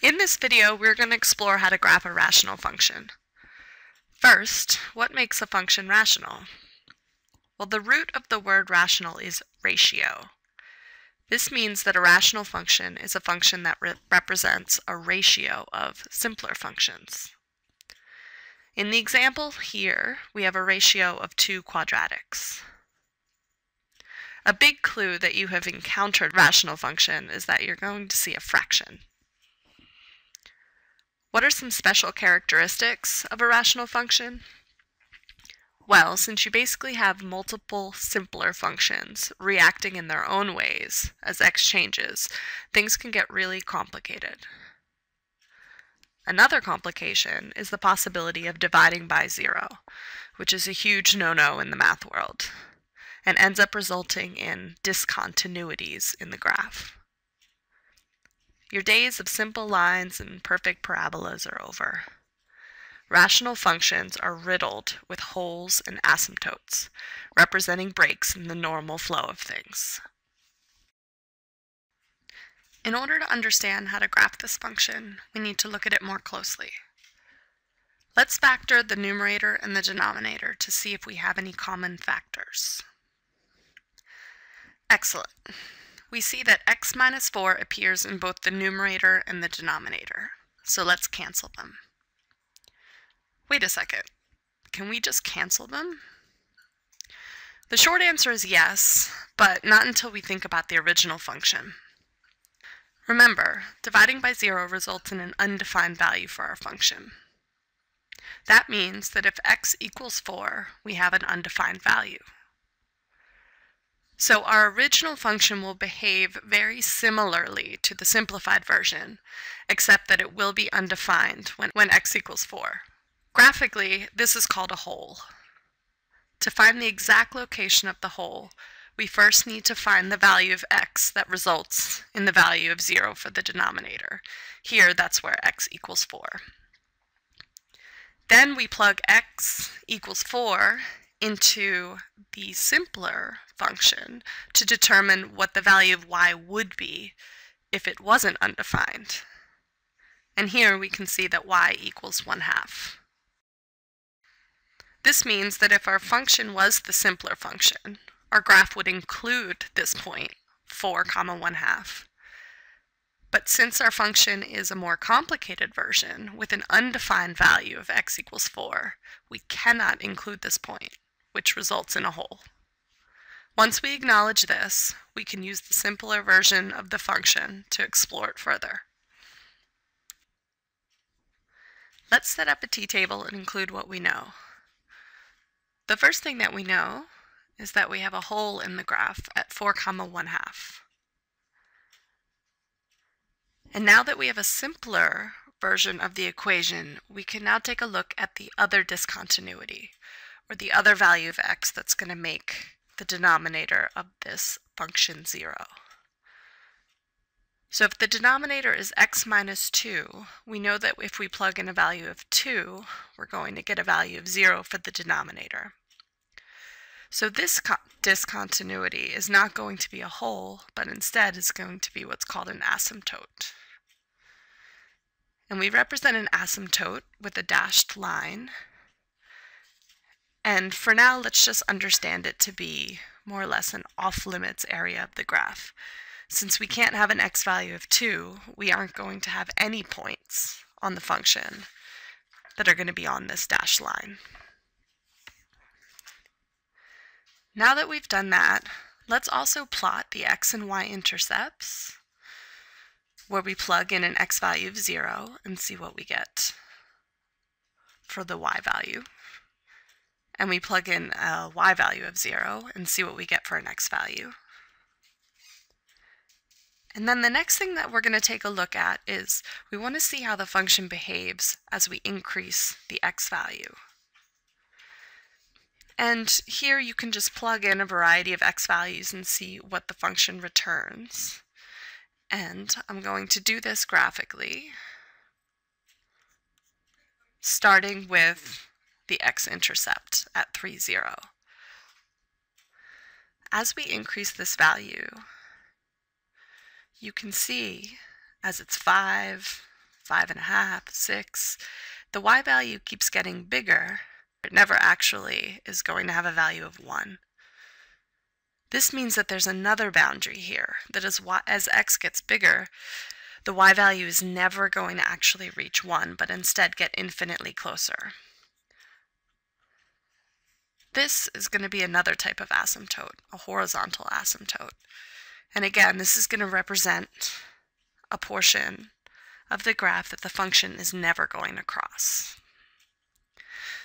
In this video, we're going to explore how to graph a rational function. First, what makes a function rational? Well, the root of the word rational is ratio. This means that a rational function is a function that represents a ratio of simpler functions. In the example here, we have a ratio of 2 quadratics. A big clue that you have encountered rational function is that you're going to see a fraction. What are some special characteristics of a rational function? Well, since you basically have multiple simpler functions reacting in their own ways as x changes, things can get really complicated. Another complication is the possibility of dividing by 0, which is a huge no-no in the math world, and ends up resulting in discontinuities in the graph. Your days of simple lines and perfect parabolas are over. Rational functions are riddled with holes and asymptotes, representing breaks in the normal flow of things. In order to understand how to graph this function, we need to look at it more closely. Let's factor the numerator and the denominator to see if we have any common factors. Excellent. We see that x minus 4 appears in both the numerator and the denominator, so let's cancel them. Wait a second, can we just cancel them? The short answer is yes, but not until we think about the original function. Remember, dividing by 0 results in an undefined value for our function. That means that if x equals 4, we have an undefined value. So our original function will behave very similarly to the simplified version, except that it will be undefined when x equals 4. Graphically, this is called a hole. To find the exact location of the hole, we first need to find the value of x that results in the value of 0 for the denominator. Here, that's where x equals 4. Then we plug x equals 4 into the simpler function to determine what the value of y would be if it wasn't undefined. And here we can see that y equals 1/2. This means that if our function was the simpler function, our graph would include this point, 4, 1/2. But since our function is a more complicated version with an undefined value of x equals 4, we cannot include this point, which results in a hole. Once we acknowledge this, we can use the simpler version of the function to explore it further. Let's set up a t-table and include what we know. The first thing that we know is that we have a hole in the graph at 4, 1/2. And now that we have a simpler version of the equation, we can now take a look at the other discontinuity, or the other value of x that's going to make the denominator of this function 0. So if the denominator is x minus 2, we know that if we plug in a value of 2, we're going to get a value of 0 for the denominator. So this discontinuity is not going to be a hole, but instead is going to be what's called an asymptote. And we represent an asymptote with a dashed line. And for now, let's just understand it to be more or less an off-limits area of the graph. Since we can't have an x value of 2, we aren't going to have any points on the function that are going to be on this dashed line. Now that we've done that, let's also plot the x and y intercepts, where we plug in an x value of 0 and see what we get for the y value. And we plug in a y value of 0 and see what we get for an x value. And then the next thing that we're going to take a look at is we want to see how the function behaves as we increase the x value. And here you can just plug in a variety of x values and see what the function returns. And I'm going to do this graphically, starting with the x-intercept at 3, 0. As we increase this value, you can see as it's 5, 5.5, 6. The y value keeps getting bigger. It never actually is going to have a value of 1. This means that there's another boundary here, that as x gets bigger, the y value is never going to actually reach 1, but instead get infinitely closer. This is going to be another type of asymptote, a horizontal asymptote. And again, this is going to represent a portion of the graph that the function is never going to cross.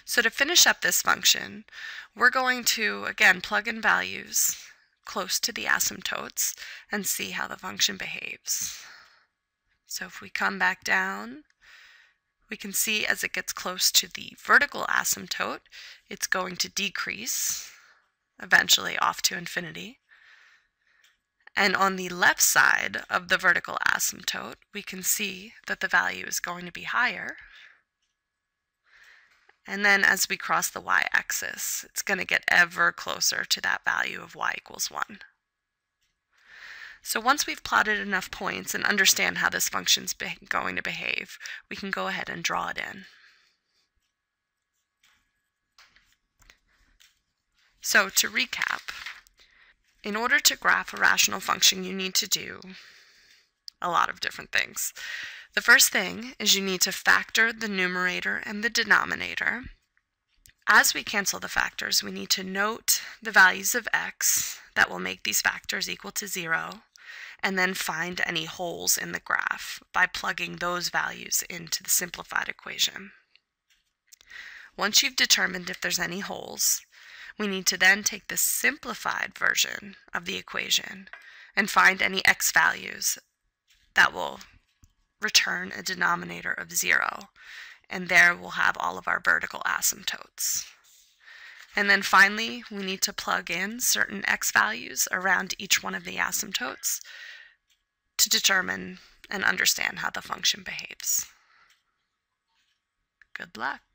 So to finish up this function, we're going to, again, plug in values close to the asymptotes and see how the function behaves. So if we come back down, we can see as it gets close to the vertical asymptote, it's going to decrease, eventually off to infinity. And on the left side of the vertical asymptote, we can see that the value is going to be higher. And then as we cross the y-axis, it's going to get ever closer to that value of y equals 1. So once we've plotted enough points and understand how this function's going to behave, we can go ahead and draw it in. So to recap, in order to graph a rational function, you need to do a lot of different things. The first thing is you need to factor the numerator and the denominator. As we cancel the factors, we need to note the values of x that will make these factors equal to 0, and then find any holes in the graph by plugging those values into the simplified equation. Once you've determined if there's any holes, we need to then take the simplified version of the equation and find any x values that will return a denominator of 0, and there we'll have all of our vertical asymptotes. And then finally, we need to plug in certain x values around each one of the asymptotes to determine and understand how the function behaves. Good luck.